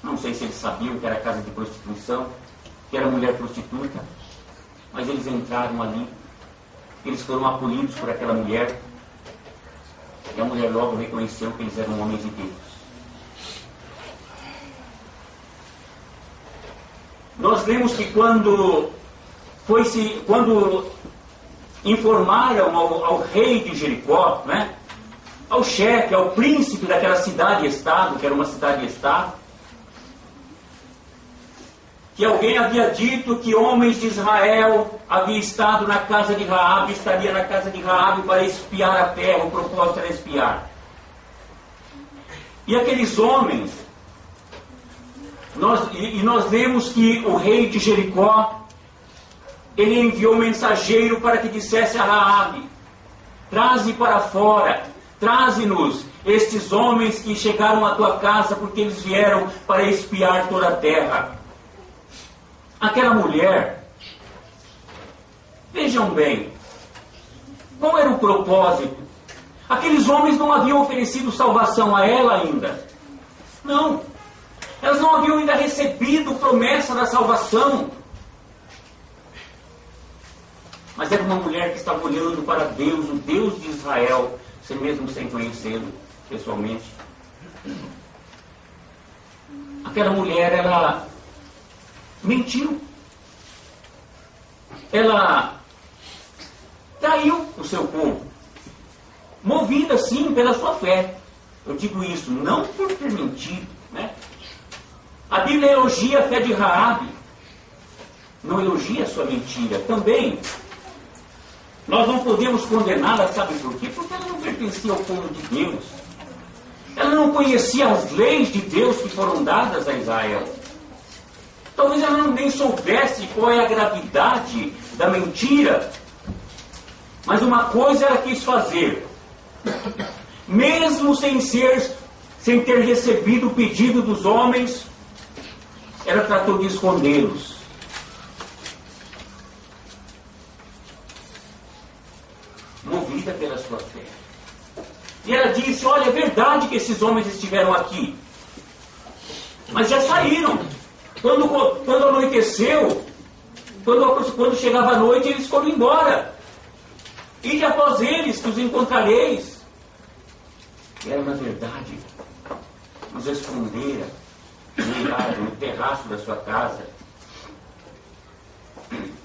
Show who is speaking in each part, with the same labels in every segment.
Speaker 1: Não sei se eles sabiam que era casa de prostituição, que era mulher prostituta, mas eles entraram ali, eles foram acolhidos por aquela mulher, e a mulher logo reconheceu que eles eram homens de Deus. Nós lemos que quando informaram ao rei de Jericó, né, ao chefe, ao príncipe daquela cidade-estado, que era uma cidade-estado, que alguém havia dito que homens de Israel haviam estado na casa de Raabe, estaria na casa de Raabe para espiar a terra, o propósito era espiar. E aqueles homens, nós lemos que o rei de Jericó, ele enviou um mensageiro para que dissesse a Raabe: traze para fora, traze-nos estes homens que chegaram à tua casa, porque eles vieram para espiar toda a terra. Aquela mulher, vejam bem, qual era o propósito? Aqueles homens não haviam oferecido salvação a ela ainda. Não. Elas não haviam ainda recebido promessa da salvação. Mas era uma mulher que estava olhando para Deus, o Deus de Israel, você mesmo sem conhecê-lo pessoalmente. Aquela mulher, ela mentiu. Ela traiu o seu povo, movida sim pela sua fé. Eu digo isso não por ter mentido, né? A Bíblia elogia a fé de Raabe, não elogia a sua mentira. Também nós não podemos condená-la, sabe por quê? Porque ela não pertencia ao povo de Deus. Ela não conhecia as leis de Deus que foram dadas a Israel. Talvez ela nem soubesse qual é a gravidade da mentira. Mas uma coisa ela quis fazer. Mesmo sem ter recebido o pedido dos homens, ela tratou de escondê-los. Movida pela sua fé. E ela disse: olha, é verdade que esses homens estiveram aqui, mas já saíram. Quando anoiteceu, quando chegava a noite, eles foram embora. Ide após eles, que os encontrareis. E ela, na verdade, nos escondera no terraço da sua casa.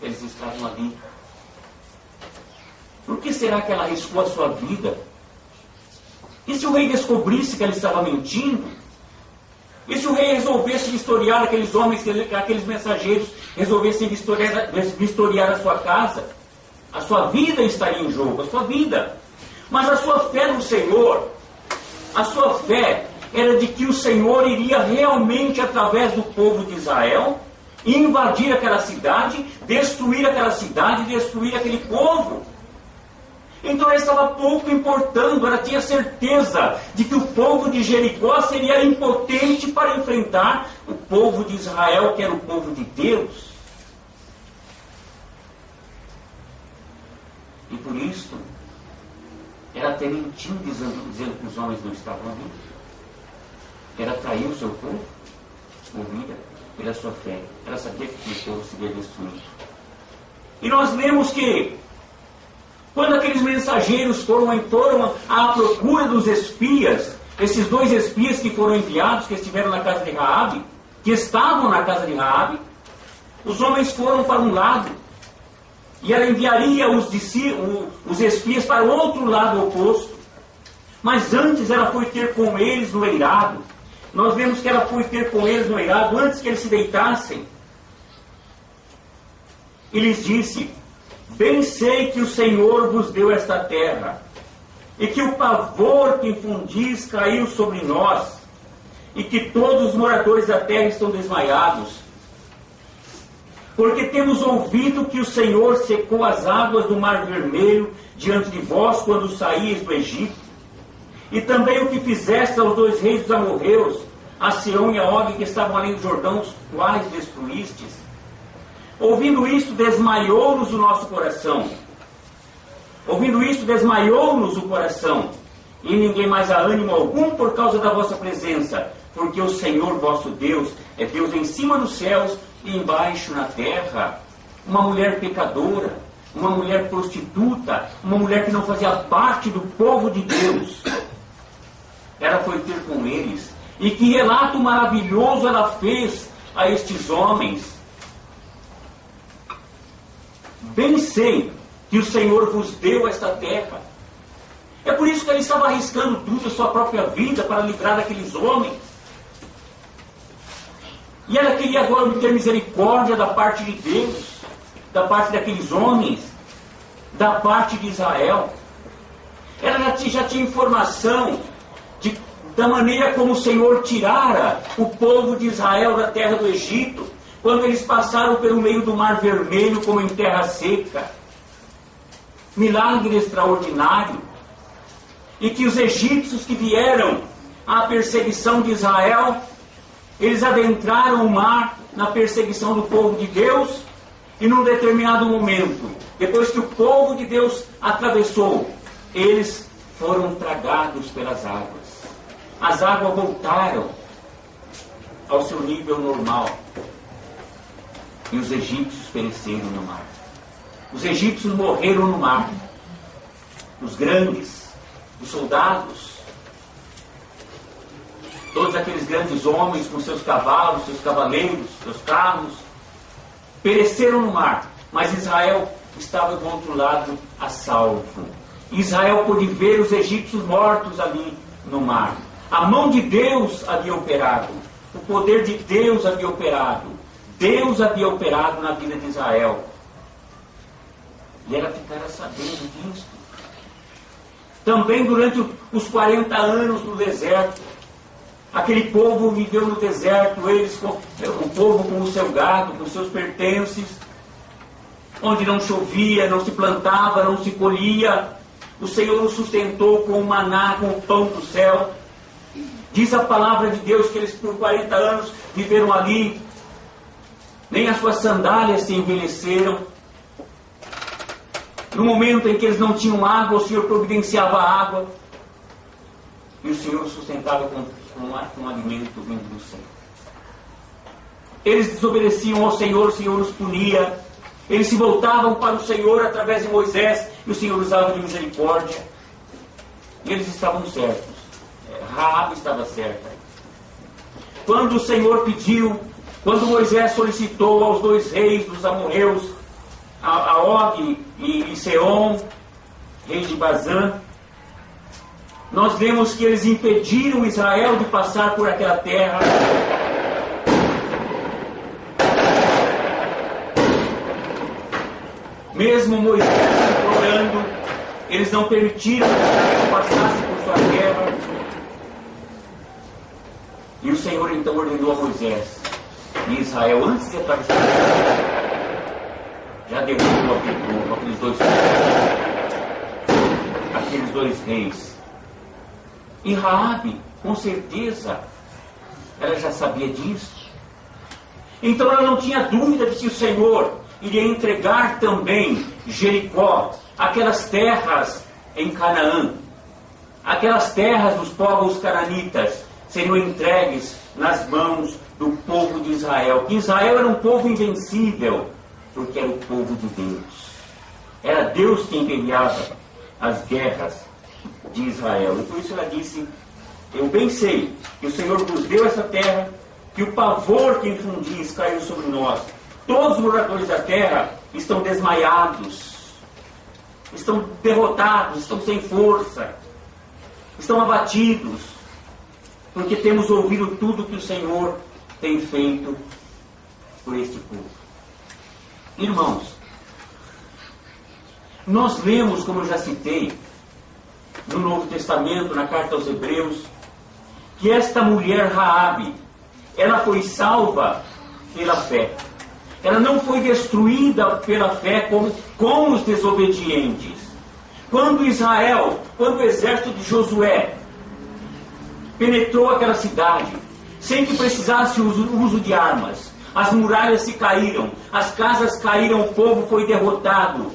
Speaker 1: Eles estavam ali. Por que será que ela arriscou a sua vida? E se o rei descobrisse que ela estava mentindo? E se o rei resolvesse vistoriar aqueles homens, aqueles mensageiros, resolvessem vistoriar a sua casa? A sua vida estaria em jogo, a sua vida. Mas a sua fé no Senhor, a sua fé era de que o Senhor iria realmente, através do povo de Israel, invadir aquela cidade, destruir aquele povo. Então ela estava pouco importando, ela tinha certeza de que o povo de Jericó seria impotente para enfrentar o povo de Israel, que era o povo de Deus. E por isso, ela até mentiu, dizendo que os homens não estavam ali. Ela traiu o seu povo, movida pela sua fé. Ela sabia que o povo seria destruído. E nós lemos que quando aqueles mensageiros foram à procura dos espias, esses 2 espias que foram enviados, que estiveram na casa de Raabe, que estavam na casa de Raabe, os homens foram para um lado, e ela enviaria os espias para o outro lado oposto. Mas antes ela foi ter com eles no eirado. Nós vemos que ela foi ter com eles no eirado, antes que eles se deitassem. E lhes disse: bem sei que o Senhor vos deu esta terra, e que o pavor que infundis caiu sobre nós, e que todos os moradores da terra estão desmaiados. Porque temos ouvido que o Senhor secou as águas do Mar Vermelho diante de vós quando saíes do Egito, e também o que fizeste aos 2 reis dos amorreus, a Seom e a Og, que estavam além do Jordão, os quais destruístes. Ouvindo isto, desmaiou-nos o nosso coração. Ouvindo isto, desmaiou-nos o coração. E ninguém mais há ânimo algum por causa da vossa presença, porque o Senhor vosso Deus é Deus em cima nos céus e embaixo na terra. Uma mulher pecadora, uma mulher prostituta, uma mulher que não fazia parte do povo de Deus, ela foi ter com eles. E que relato maravilhoso ela fez a estes homens. Bem sei que o Senhor vos deu esta terra. É por isso que ele estava arriscando tudo, a sua própria vida, para livrar daqueles homens. E ela queria agora obter misericórdia da parte de Deus, da parte daqueles homens, da parte de Israel. Ela já tinha informação da maneira como o Senhor tirara o povo de Israel da terra do Egito, quando eles passaram pelo meio do Mar Vermelho como em terra seca. Milagre extraordinário. E que os egípcios que vieram à perseguição de Israel, eles adentraram o mar na perseguição do povo de Deus, e num determinado momento, depois que o povo de Deus atravessou, eles foram tragados pelas águas. As águas voltaram ao seu nível normal. E os egípcios pereceram no mar. Os egípcios morreram no mar. Os grandes, os soldados, todos aqueles grandes homens com seus cavalos, seus cavaleiros, seus carros, pereceram no mar. Mas Israel estava do outro lado a salvo. Israel pôde ver os egípcios mortos ali no mar. A mão de Deus havia operado. O poder de Deus havia operado. Deus havia operado na vida de Israel. E ela ficara sabendo disso. Também durante os 40 anos no deserto, aquele povo viveu no deserto, o povo com o seu gado, com os seus pertences, onde não chovia, não se plantava, não se colhia. O Senhor os sustentou com o maná, com o pão do céu. Diz a palavra de Deus que eles por 40 anos viveram ali. Nem as suas sandálias se envelheceram. No momento em que eles não tinham água, o Senhor providenciava água. E o Senhor os sustentava com alimento vindo do céu. Eles desobedeciam ao Senhor, o Senhor os punia. Eles se voltavam para o Senhor através de Moisés, e o Senhor usava de misericórdia. E eles estavam certos. Raabe estava certa. Quando o Senhor pediu, quando Moisés solicitou aos dois reis dos amorreus, a Og e Seom, reis de Bazã, nós vemos que eles impediram Israel de passar por aquela terra. Mesmo Moisés implorando, eles não permitiram que Israel passasse por sua terra. E o Senhor então ordenou a Moisés e Israel, antes de atravessar a terra, já derrubou aquele povo, aqueles dois reis. E Raabe, com certeza, ela já sabia disso. Então ela não tinha dúvida de que o Senhor iria entregar também Jericó, aquelas terras em Canaã, aquelas terras dos povos cananitas, seriam entregues nas mãos do povo de Israel. Que Israel era um povo invencível, porque era o povo de Deus. Era Deus quem guerreava as guerras de Israel. E por isso ela disse: eu bem sei que o Senhor nos deu essa terra, que o pavor que infundis caiu sobre nós. Todos os moradores da terra estão desmaiados, estão derrotados, estão sem força, estão abatidos, porque temos ouvido tudo que o Senhor tem feito por este povo. Irmãos, nós lemos, como eu já citei, no Novo Testamento, na carta aos Hebreus, que esta mulher Raabe, ela foi salva pela fé. Ela não foi destruída pela fé como os desobedientes. Quando o exército de Josué penetrou aquela cidade, sem que precisasse o uso de armas, as muralhas se caíram, as casas caíram, o povo foi derrotado.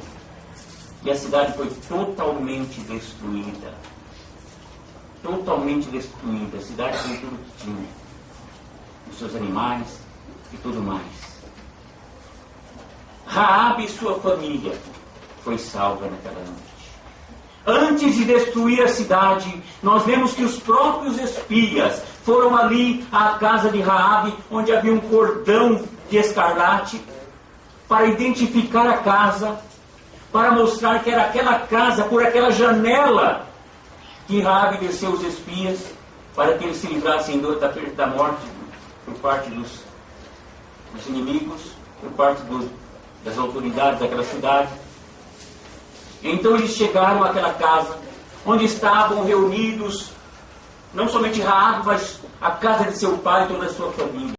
Speaker 1: E a cidade foi totalmente destruída. Totalmente destruída. A cidade foi tudo que tinha. os seus animais e tudo mais. Raabe e sua família foi salva naquela noite. Antes de destruir a cidade, nós vemos que os próprios espias foram ali à casa de Raabe, onde havia um cordão de escarlate, para identificar a casa, para mostrar que era aquela casa, por aquela janela, que Raabe desceu os espias, para que eles se livrassem da morte por parte dos inimigos, por parte das autoridades daquela cidade. Então eles chegaram àquela casa, onde estavam reunidos, não somente Raabe, mas a casa de seu pai e toda a sua família.